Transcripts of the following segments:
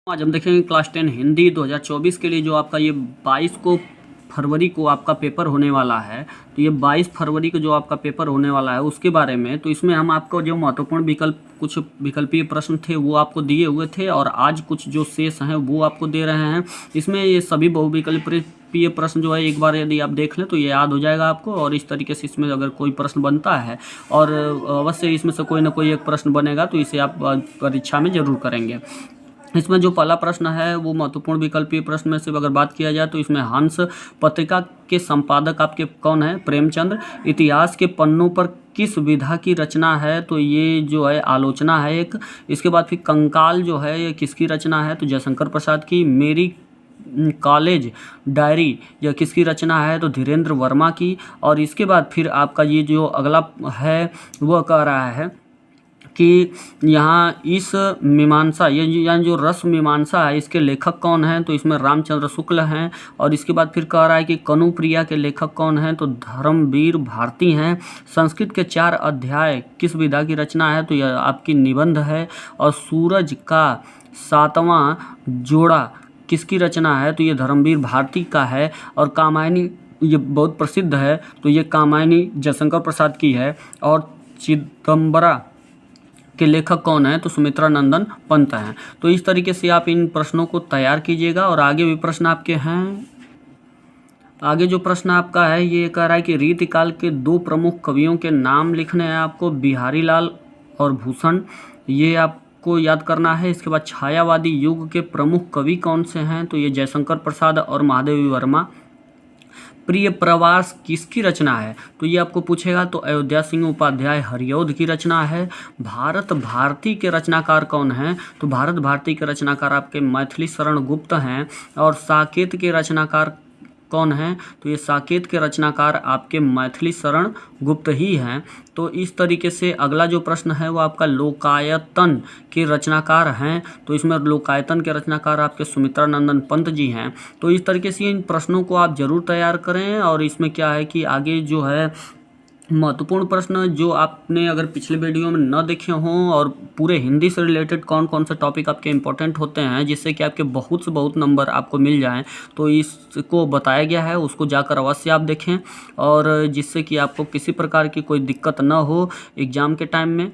आज हम देखेंगे क्लास 10 हिंदी 2024 के लिए जो आपका ये 22 को फरवरी को आपका पेपर होने वाला है। तो ये 22 फरवरी को जो आपका पेपर होने वाला है उसके बारे में, तो इसमें हम आपको जो महत्वपूर्ण कुछ विकल्पीय प्रश्न थे वो आपको दिए हुए थे और आज कुछ जो शेष हैं वो आपको दे रहे हैं। इसमें ये सभी बहुविकल्पीय प्रश्न जो है एक बार यदि आप देख लें तो ये याद हो जाएगा आपको। और इस तरीके से इसमें अगर कोई प्रश्न बनता है और अवश्य इसमें से कोई ना कोई एक प्रश्न बनेगा तो इसे आप परीक्षा में ज़रूर करेंगे। इसमें जो पहला प्रश्न है वो महत्वपूर्ण विकल्पीय प्रश्न में से अगर बात किया जाए तो इसमें हंस पत्रिका के संपादक आपके कौन है? प्रेमचंद। इतिहास के पन्नों पर किस विधा की रचना है? तो ये जो है आलोचना है एक। इसके बाद फिर कंकाल जो है ये किसकी रचना है? तो जयशंकर प्रसाद की। मेरी कॉलेज डायरी यह किसकी रचना है? तो धीरेन्द्र वर्मा की। और इसके बाद फिर आपका ये जो अगला है वह कह रहा है कि यहाँ इस मीमांसा ये यानी जो रस मीमांसा है इसके लेखक कौन हैं? तो इसमें रामचंद्र शुक्ल हैं। और इसके बाद फिर कह रहा है कि कनुप्रिया के लेखक कौन हैं? तो धर्मवीर भारती हैं। संस्कृत के 4 अध्याय किस विधा की रचना है? तो यह आपकी निबंध है। और सूरज का 7वां जोड़ा किसकी रचना है? तो ये धर्मवीर भारती का है। और कामायनी ये बहुत प्रसिद्ध है, तो ये कामायनी जयशंकर प्रसाद की है। और चिदम्बरा के लेखक कौन है? तो सुमित्रा नंदन पंत हैं। तो इस तरीके से आप इन प्रश्नों को तैयार कीजिएगा। और आगे भी प्रश्न आपके हैं। आगे जो प्रश्न आपका है ये कह रहा है कि रीतिकाल के 2 प्रमुख कवियों के नाम लिखने हैं आपको, बिहारी लाल और भूषण। ये आपको याद करना है। इसके बाद छायावादी युग के प्रमुख कवि कौन से हैं? तो ये जयशंकर प्रसाद और महादेवी वर्मा। प्रिय प्रवास किसकी रचना है? तो ये आपको पूछेगा। तो अयोध्या सिंह उपाध्याय हरिऔध की रचना है। भारत भारती के रचनाकार कौन हैं? तो भारत भारती के रचनाकार आपके मैथिली शरण गुप्त हैं। और साकेत के रचनाकार कौन हैं? तो ये साकेत के रचनाकार आपके मैथिली शरण गुप्त ही हैं। तो इस तरीके से अगला जो प्रश्न है वो आपका लोकायतन के रचनाकार हैं। तो इसमें लोकायतन के रचनाकार आपके सुमित्रा नंदन पंत जी हैं। तो इस तरीके से इन प्रश्नों को आप ज़रूर तैयार करें। और इसमें क्या है कि आगे जो है महत्वपूर्ण प्रश्न जो आपने अगर पिछले वीडियो में न देखे हों और पूरे हिंदी से रिलेटेड कौन कौन से टॉपिक आपके इंपॉर्टेंट होते हैं जिससे कि आपके बहुत से बहुत नंबर आपको मिल जाएं, तो इसको बताया गया है, उसको जाकर अवश्य आप देखें। और जिससे कि आपको किसी प्रकार की कोई दिक्कत न हो एग्ज़ाम के टाइम में,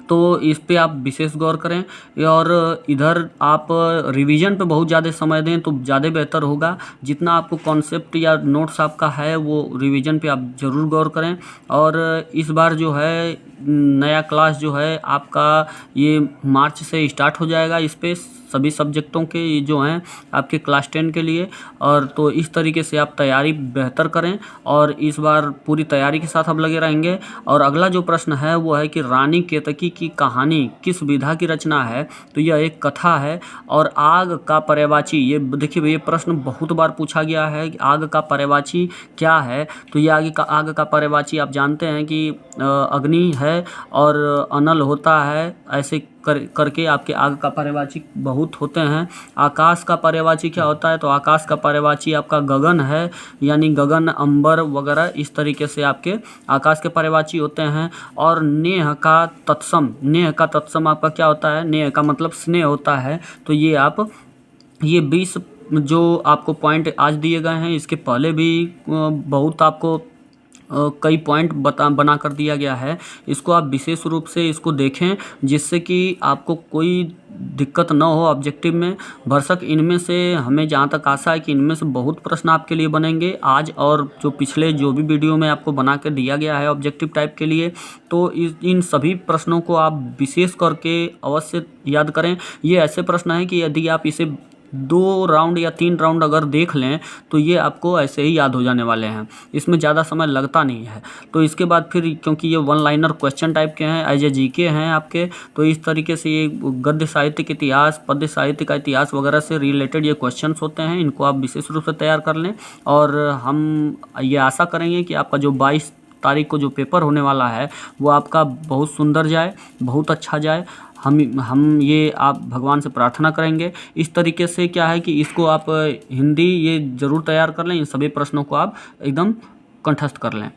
तो इस पे आप विशेष गौर करें। और इधर आप रिवीजन पे बहुत ज़्यादा समय दें तो ज़्यादा बेहतर होगा। जितना आपको कॉन्सेप्ट या नोट्स आपका है वो रिवीजन पे आप ज़रूर गौर करें। और इस बार जो है नया क्लास जो है आपका ये मार्च से स्टार्ट हो जाएगा। इस पे सभी सब्जेक्टों के ये जो हैं आपके क्लास 10 के लिए। और तो इस तरीके से आप तैयारी बेहतर करें और इस बार पूरी तैयारी के साथ आप लगे रहेंगे। और अगला जो प्रश्न है वो है कि रानी केतकी की कहानी किस विधा की रचना है? तो यह एक कथा है। और आग का पर्यायवाची, ये देखिए ये प्रश्न बहुत बार पूछा गया है कि आग का पर्यायवाची क्या है? तो ये आग का पर्यायवाची आप जानते हैं कि अग्नि है और अनल होता है, ऐसे करके आपके आग का पर्यायवाची बहुत होते हैं। आकाश का पर्यायवाची क्या होता है? तो आकाश का पर्यायवाची आपका गगन है, यानी गगन अंबर वगैरह इस तरीके से आपके आकाश के पर्यायवाची होते हैं। और नेह का तत्सम आपका क्या होता है? नेह का मतलब स्नेह होता है। तो ये 20 जो आपको पॉइंट आज दिए गए हैं इसके पहले भी बहुत आपको कई पॉइंट बना कर दिया गया है। इसको आप विशेष रूप से इसको देखें जिससे कि आपको कोई दिक्कत न हो ऑब्जेक्टिव में। भरसक इनमें से हमें जहाँ तक आशा है कि इनमें से बहुत प्रश्न आपके लिए बनेंगे आज और जो पिछले जो भी वीडियो में आपको बना कर दिया गया है ऑब्जेक्टिव टाइप के लिए। तो इन सभी प्रश्नों को आप विशेष करके अवश्य याद करें। ये ऐसे प्रश्न हैं कि यदि आप इसे 2 राउंड या 3 राउंड अगर देख लें तो ये आपको ऐसे ही याद हो जाने वाले हैं। इसमें ज़्यादा समय लगता नहीं है। तो इसके बाद फिर क्योंकि ये 1 लाइनर क्वेश्चन टाइप के हैं, एज ए जीके हैं आपके, तो इस तरीके से ये गद्य साहित्य के इतिहास, पद्य साहित्य का इतिहास वगैरह से रिलेटेड ये क्वेश्चंस होते हैं। इनको आप विशेष रूप से तैयार कर लें। और हम ये आशा करेंगे कि आपका जो 22 तारीख को जो पेपर होने वाला है वो आपका बहुत सुंदर जाए, बहुत अच्छा जाए। हम ये आप भगवान से प्रार्थना करेंगे। इस तरीके से क्या है कि इसको आप हिंदी ये ज़रूर तैयार कर लें। इन सभी प्रश्नों को आप एकदम कंठस्थ कर लें।